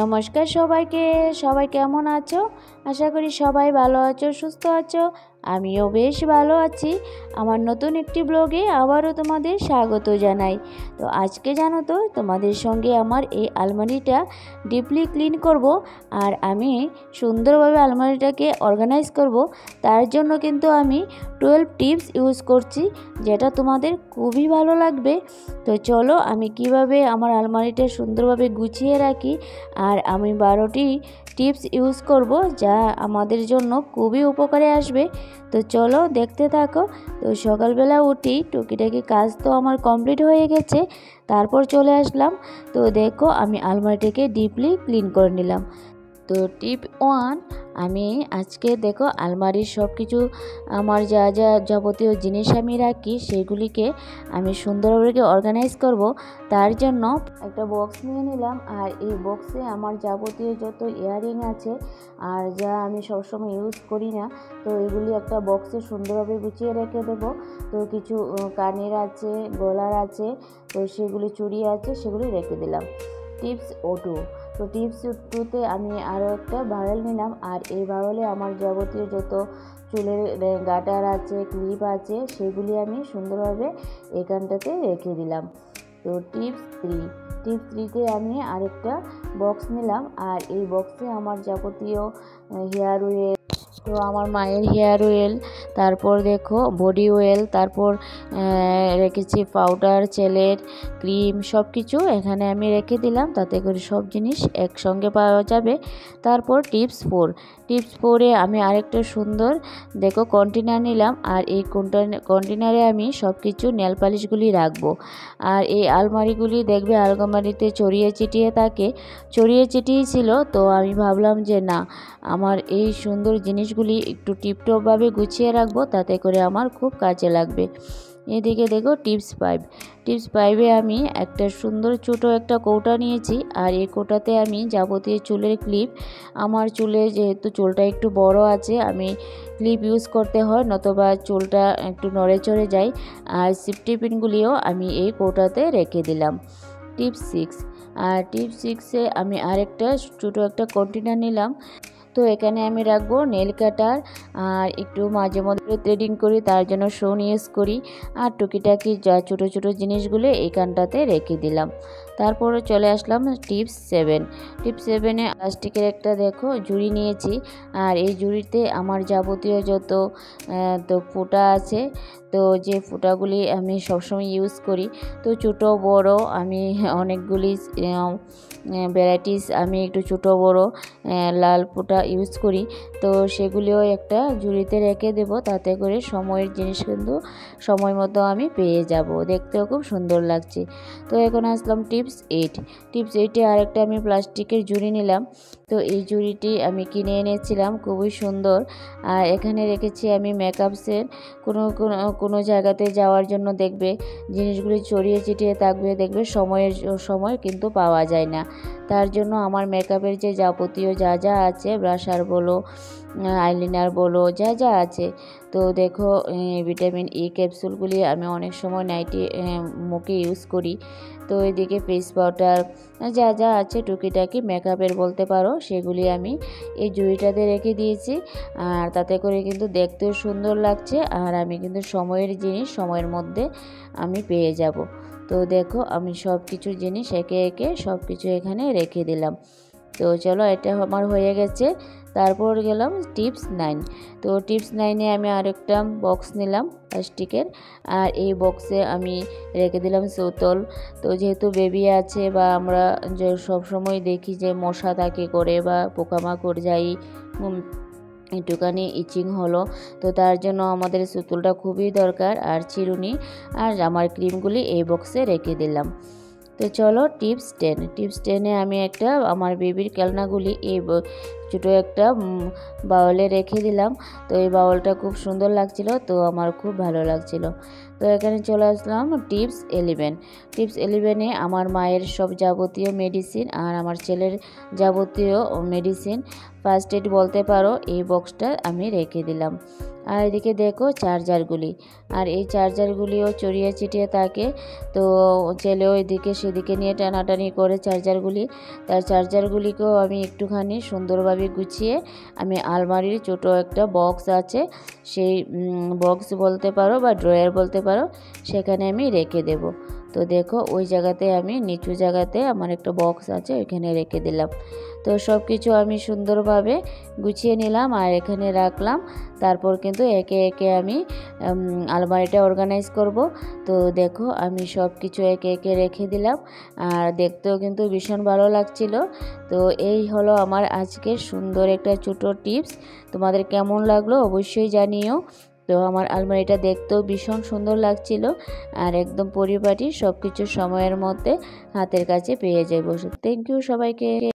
নমস্কার সবাইকে। সবাই কেমন আছো? আশা করি সবাই ভালো আছো, সুস্থ আছো। আমিও বেশ ভালো আছি। আমার নতুন একটি ব্লগে আবারও তোমাদের স্বাগত জানাই। তো আজকে জানো তো তোমাদের সঙ্গে আমার এই আলমারিটা ডিপলি ক্লিন করব, আর আমি সুন্দরভাবে আলমারিটাকে অর্গানাইজ করব। তার জন্য কিন্তু আমি 12 টিপস ইউজ করছি, যেটা তোমাদের খুবই ভালো লাগবে। তো চলো আমি কিভাবে আমার আলমারিটা সুন্দরভাবে গুছিয়ে রাখি, আর আমি 12টি টিপস ইউজ করব যা আমাদের জন্য খুবই উপকারে আসবে। তো চলো দেখতে থাকো। তো সকালবেলা উঠি, টুকিটাকি কাজ তো আমার কমপ্লিট হয়ে গেছে, তারপর চলে আসলাম। তো দেখো আমি আলমারিটাকে ডিপলি ক্লিন করে নিলাম। তো টিপ 1, আমি আজকে দেখো আলমারির সব কিছু আমার যা যা যাবতীয় জিনিস আমি রাখি সেগুলিকে আমি সুন্দরভাবে অর্গানাইজ করব। তার জন্য একটা বক্স নিয়ে নিলাম, আর এই বক্সে আমার যাবতীয় যত ইয়াররিং আছে আর যা আমি সবসময় ইউজ করি না, তো এগুলি একটা বক্সে সুন্দরভাবে গুছিয়ে রেখে দেবো। তো কিছু কানের আছে, গলার আছে, তো সেগুলি চুড়ি আছে, সেগুলি রেখে দিলাম। টিপস 2, তো টিপস 2তে আমি আরও একটা বাওয়েল নিলাম, আর এই বাওয়েলে আমার যাবতীয় যত চুলের গাটার আছে, ক্লিপ আছে, সেগুলি আমি সুন্দরভাবে এখানটাতে রেখে দিলাম। তো টিপস 3তে আমি আরেকটা বক্স নিলাম, আর এই বক্সে আমার যাবতীয় হেয়ার অয়েল, তো আমার মায়ের হেয়ার অয়েল, তারপর দেখো বডি অয়েল, তারপর রেখেছি পাউডার, ছেলের ক্রিম, সব কিছু এখানে আমি রেখে দিলাম, তাতে করে সব জিনিস একসঙ্গে পাওয়া যাবে। তারপর টিপস 4এ আমি আরেকটা সুন্দর দেখো কন্টেনার নিলাম, আর এই কন্টেনারে আমি সব কিছু নেল পালিশগুলি রাখবো। আর এই আলমারিগুলি দেখবে আলমারিতে ছড়িয়ে ছিটিয়ে ছিল, তো আমি ভাবলাম যে না, আমার এই সুন্দর জিনিসগুলি একটু টিপটপভাবে গুছিয়ে রাখবো, তাতে করে আমার খুব কাজে লাগবে। এদিকে দেখো টিপস 5এ আমি একটা সুন্দর ছোটো একটা কৌটা নিয়েছি, আর এই কৌটাতে আমি যাবতীয় চুলের ক্লিপ, আমার চুলে যেহেতু চুলটা একটু বড় আছে, আমি ক্লিপ ইউজ করতে হয়, নতবা চুলটা একটু নড়ে চড়ে যায়। আর সেফটি পিনগুলিও আমি এই কৌটাতে রেখে দিলাম। টিপস 6এ আমি আরেকটা ছোটো একটা কন্টেনার নিলাম, তো এখানে আমি রাখবো নেল কাটার, আর একটু মাঝে মধ্যে থ্রেডিং করি, তার জন্য শোন ইউজ করি, আর টুকিটাকি যা ছোটো ছোটো জিনিসগুলো এইখানটাতে রেখে দিলাম। তারপরে চলে আসলাম টিপস 7এ প্লাস্টিকের একটা দেখো ঝুড়ি নিয়েছি, আর এই ঝুড়িতে আমার যাবতীয় যত তো ফুটা আছে, তো যে ফুটাগুলি আমি সবসময় ইউজ করি, তো ছোটো বড় আমি অনেকগুলি ভ্যারাইটিস, আমি একটু ছোটো বড় লাল ফুটা ইউজ করি, তো সেগুলিও একটা ঝুড়িতে রেখে দেব, তাতে করে সময়ের জিনিস কিন্তু সময় মতো আমি পেয়ে যাব, দেখতেও খুব সুন্দর লাগছে। তো এখন আসলাম টিপস 8এ আরেকটা আমি প্লাস্টিকের ঝুড়ি নিলাম, তো এই ঝুড়িটি আমি কিনে এনেছিলাম, খুবই সুন্দর। আর এখানে রেখেছি আমি মেকআপসের কোনো জায়গাতে যাওয়ার জন্য দেখবে জিনিসগুলি ছড়িয়ে ছিটিয়ে থাকবে, দেখবে সময় কিন্তু পাওয়া যায় না। তার জন্য আমার মেকআপের যে যাবতীয় যা যা আছে, ব্রাশার বলো, আইলাইনার বলো, যা যা আছে, তো দেখো ভিটামিন ই ক্যাপসুলগুলি আমি অনেক সময় নাইটে মুখে ইউজ করি। তো এদিকে ফেস পাউডার যা যা আছে টুকিটাকি মেকআপের বলতে পারো, সেগুলি আমি এই ঝুড়িটাতে রেখে দিয়েছি, আর তাতে করে কিন্তু দেখতেও সুন্দর লাগছে, আর আমি কিন্তু সময়ের জিনিস সময়ের মধ্যে আমি পেয়ে যাব। তো দেখো আমি সব কিছু জিনিস একে একে সব কিছু এখানে রেখে দিলাম। তো চলো এটা আমার হয়ে গেছে। তারপর গেলাম টিপস 9। তো টিপস 9এ আমি আরেকটা বক্স নিলাম প্লাস্টিকের, আর এই বক্সে আমি রেখে দিলাম সুতল। তো যেহেতু বেবি আছে, বা আমরা যে সবসময় দেখি যে মশা থাকে করে, বা পোকামাকড় যাই একটুখানি ইচিং হলো, তো তার জন্য আমাদের সুতুলটা খুবই দরকার, আর চিরুনি আর আমার ক্রিমগুলি এই বক্সে রেখে দিলাম। তো চলো টিপস 10এ আমি একটা আমার বেবির খেলনাগুলি এই ছোটো একটা বাউলে রেখে দিলাম। তো এই বাউলটা খুব সুন্দর লাগছিল, তো আমার খুব ভালো লাগছিল। তো এখানে চলে আসলাম টিপস 11-এ আমার মায়ের সব যাবতীয় মেডিসিন আর আমার ছেলের যাবতীয় মেডিসিন, ফার্স্ট এড বলতে পারো, এই বক্সটা আমি রেখে দিলাম। আর এদিকে দেখো চার্জারগুলি, আর এই চার্জারগুলিও চড়িয়ে চিটিয়ে থাকে। তো ছেলেও এদিকে সেদিকে নিয়ে টানাটানি করে চার্জারগুলি। তার চার্জারগুলিকেও আমি একটুখানি সুন্দরভাবে গুছিয়ে আমি আলমারির ছোটো একটা বক্স আছে, সেই বক্স বলতে পারো বা ড্রয়ার বলতে পারো, সেখানে আমি রেখে দেব। তো দেখো ওই জায়গাতে আমি নিচু জায়গাতে আমার একটা বক্স আছে, ওইখানে রেখে দিলাম। তো সব কিছু আমি সুন্দরভাবে গুছিয়ে নিলাম আর এখানে রাখলাম। তারপর কিন্তু একে একে আমি আলমারিটা অর্গানাইজ করব। তো দেখো আমি সব কিছু একে একে রেখে দিলাম, আর দেখতেও কিন্তু ভীষণ ভালো লাগছিল। তো এই হলো আমার আজকের সুন্দর একটা ছোটো টিপস। তোমাদের কেমন লাগলো অবশ্যই জানিও। তো আমার আলমারিটা দেখতেও ভীষণ সুন্দর লাগছিল, আর একদম পরিপাটি, সব কিছু সময়ের মধ্যে হাতের কাছে পেয়ে যাবো। থ্যাংক ইউ সবাইকে।